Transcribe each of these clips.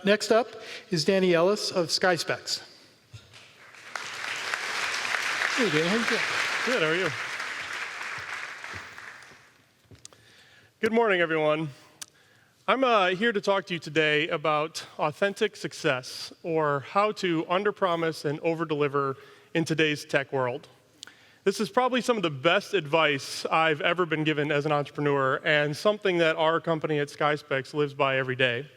Next up is Danny Ellis of SkySpecs. Hey, Danny, how you doing? Good, how are you? Good morning, everyone. I'm here to talk to you today about authentic success, or how to underpromise and overdeliver in today's tech world. This is probably some of the best advice I've ever been given as an entrepreneur, and something that our company at SkySpecs lives by every day.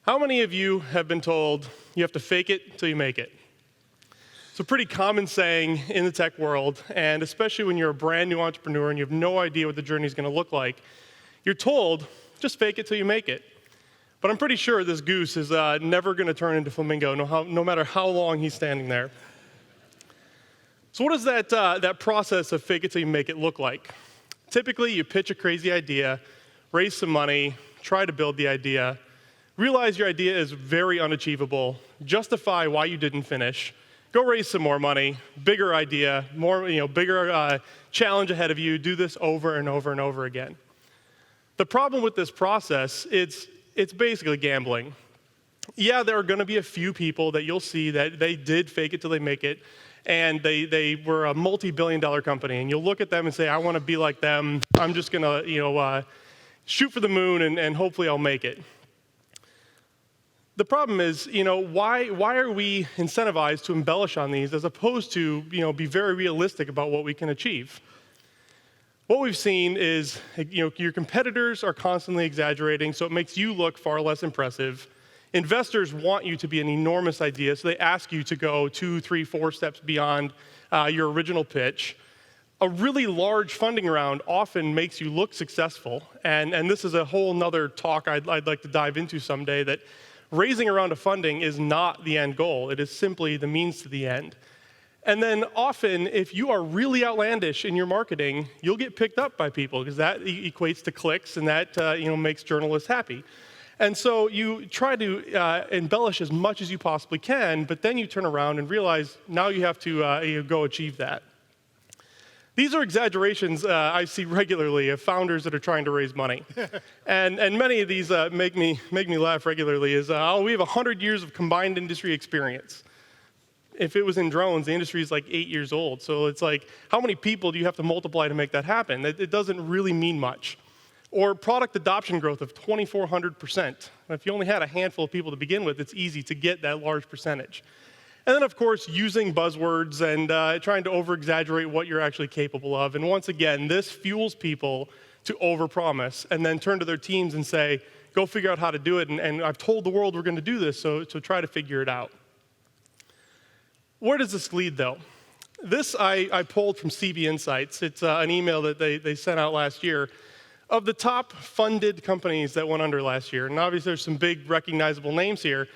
How many of you have been told you have to fake it till you make it? It's a pretty common saying in the tech world, and especially when you're a brand new entrepreneur and you have no idea what the journey is going to look like, you're told, just fake it till you make it. But I'm pretty sure this goose is never going to turn into flamingo, no matter how long he's standing there. So what does that process of fake it till you make it look like? Typically, you pitch a crazy idea, raise some money, try to build the idea, realize your idea is very unachievable, justify why you didn't finish, go raise some more money, bigger idea, bigger challenge ahead of you, do this over and over and over again. The problem with this process, it's basically gambling. Yeah, there are going to be a few people that you'll see that they did fake it till they make it, and they were a multi-billion-dollar company, and you'll look at them and say, I want to be like them. I'm just going to shoot for the moon, and hopefully I'll make it. The problem is, why are we incentivized to embellish on these as opposed to, be very realistic about what we can achieve? What we've seen is, your competitors are constantly exaggerating, so it makes you look far less impressive. Investors want you to be an enormous idea, so they ask you to go 2, 3, 4 steps beyond your original pitch. A really large funding round often makes you look successful, and this is a whole nother talk I'd like to dive into someday, that raising a round of funding is not the end goal. It is simply the means to the end. And then often, if you are really outlandish in your marketing, you'll get picked up by people, because that equates to clicks, and that makes journalists happy. And so you try to embellish as much as you possibly can, but then you turn around and realize now you have to go achieve that. These are exaggerations I see regularly of founders that are trying to raise money. and many of these make me laugh regularly is, we have 100 years of combined industry experience. If it was in drones, the industry is like 8 years old. So it's like, how many people do you have to multiply to make that happen? It doesn't really mean much. Or product adoption growth of 2,400%. If you only had a handful of people to begin with, it's easy to get that large percentage. And then, of course, using buzzwords and trying to over-exaggerate what you're actually capable of. And once again, this fuels people to overpromise and then turn to their teams and say, go figure out how to do it. And I've told the world we're going to do this, so try to figure it out. Where does this lead, though? This I pulled from CB Insights. It's an email that they sent out last year of the top funded companies that went under last year. And obviously, there's some big recognizable names here.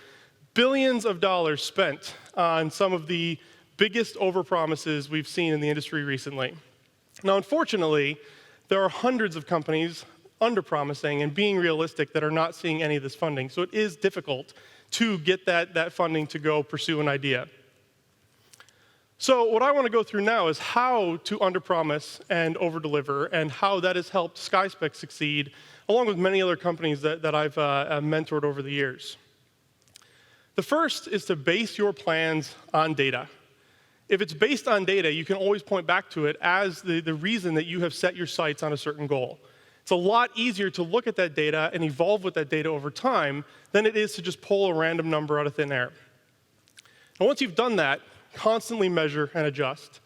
Billions of dollars spent on some of the biggest overpromises we've seen in the industry recently. Now, unfortunately, there are hundreds of companies underpromising and being realistic that are not seeing any of this funding. So it is difficult to get that funding to go pursue an idea. So what I want to go through now is how to underpromise and overdeliver, and how that has helped SkySpecs succeed, along with many other companies that I've mentored over the years. The first is to base your plans on data. If it's based on data, you can always point back to it as the reason that you have set your sights on a certain goal. It's a lot easier to look at that data and evolve with that data over time than it is to just pull a random number out of thin air. And once you've done that, constantly measure and adjust.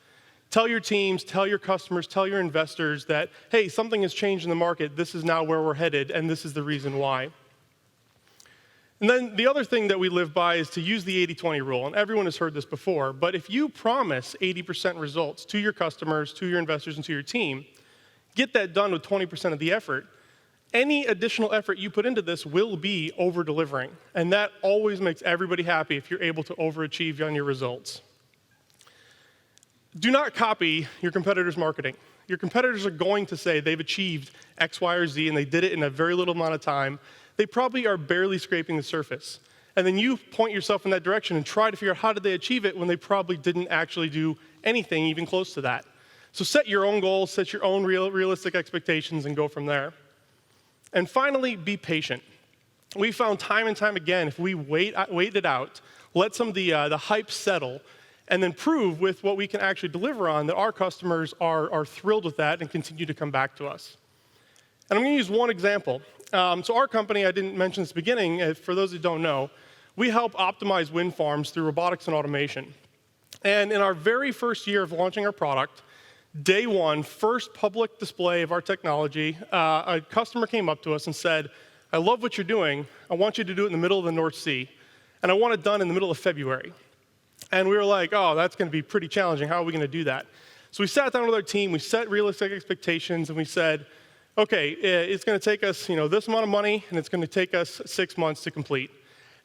Tell your teams, tell your customers, tell your investors that, hey, something has changed in the market, this is now where we're headed, and this is the reason why. And then the other thing that we live by is to use the 80-20 rule, and everyone has heard this before, but if you promise 80% results to your customers, to your investors, and to your team, get that done with 20% of the effort, any additional effort you put into this will be over-delivering, and that always makes everybody happy if you're able to overachieve on your results. Do not copy your competitors' marketing. Your competitors are going to say they've achieved X, Y, or Z, and they did it in a very little amount of time. They probably are barely scraping the surface. And then you point yourself in that direction and try to figure out how did they achieve it when they probably didn't actually do anything even close to that. So set your own goals, set your own realistic expectations, and go from there. And finally, be patient. we found time and time again, if we wait it out, let some of the hype settle, and then prove with what we can actually deliver on, that our customers are thrilled with that and continue to come back to us. And I'm going to use one example. So our company, I didn't mention this at the beginning, for those who don't know, we help optimize wind farms through robotics and automation. And in our very first year of launching our product, day one, first public display of our technology, a customer came up to us and said, I love what you're doing. I want you to do it in the middle of the North Sea. And I want it done in the middle of February. And we were like, oh, that's going to be pretty challenging. How are we going to do that? So we sat down with our team, we set realistic expectations, and we said, okay, it's going to take us this amount of money, and it's going to take us 6 months to complete.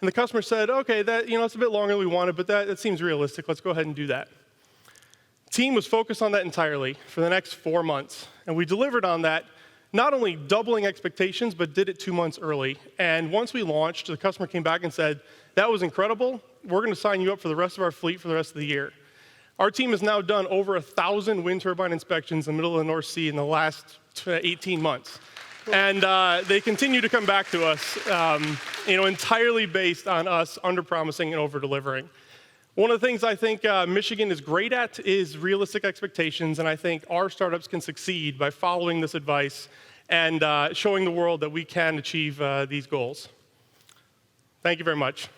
And the customer said, okay, it's a bit longer than we wanted, but that seems realistic. Let's go ahead and do that. The team was focused on that entirely for the next 4 months. And we delivered on that, not only doubling expectations, but did it 2 months early. And once we launched, the customer came back and said, that was incredible. We're going to sign you up for the rest of our fleet for the rest of the year. Our team has now done over 1,000 wind turbine inspections in the middle of the North Sea in the last 18 months. And they continue to come back to us, entirely based on us under-promising and over-delivering. One of the things I think Michigan is great at is realistic expectations, and I think our startups can succeed by following this advice and showing the world that we can achieve these goals. Thank you very much.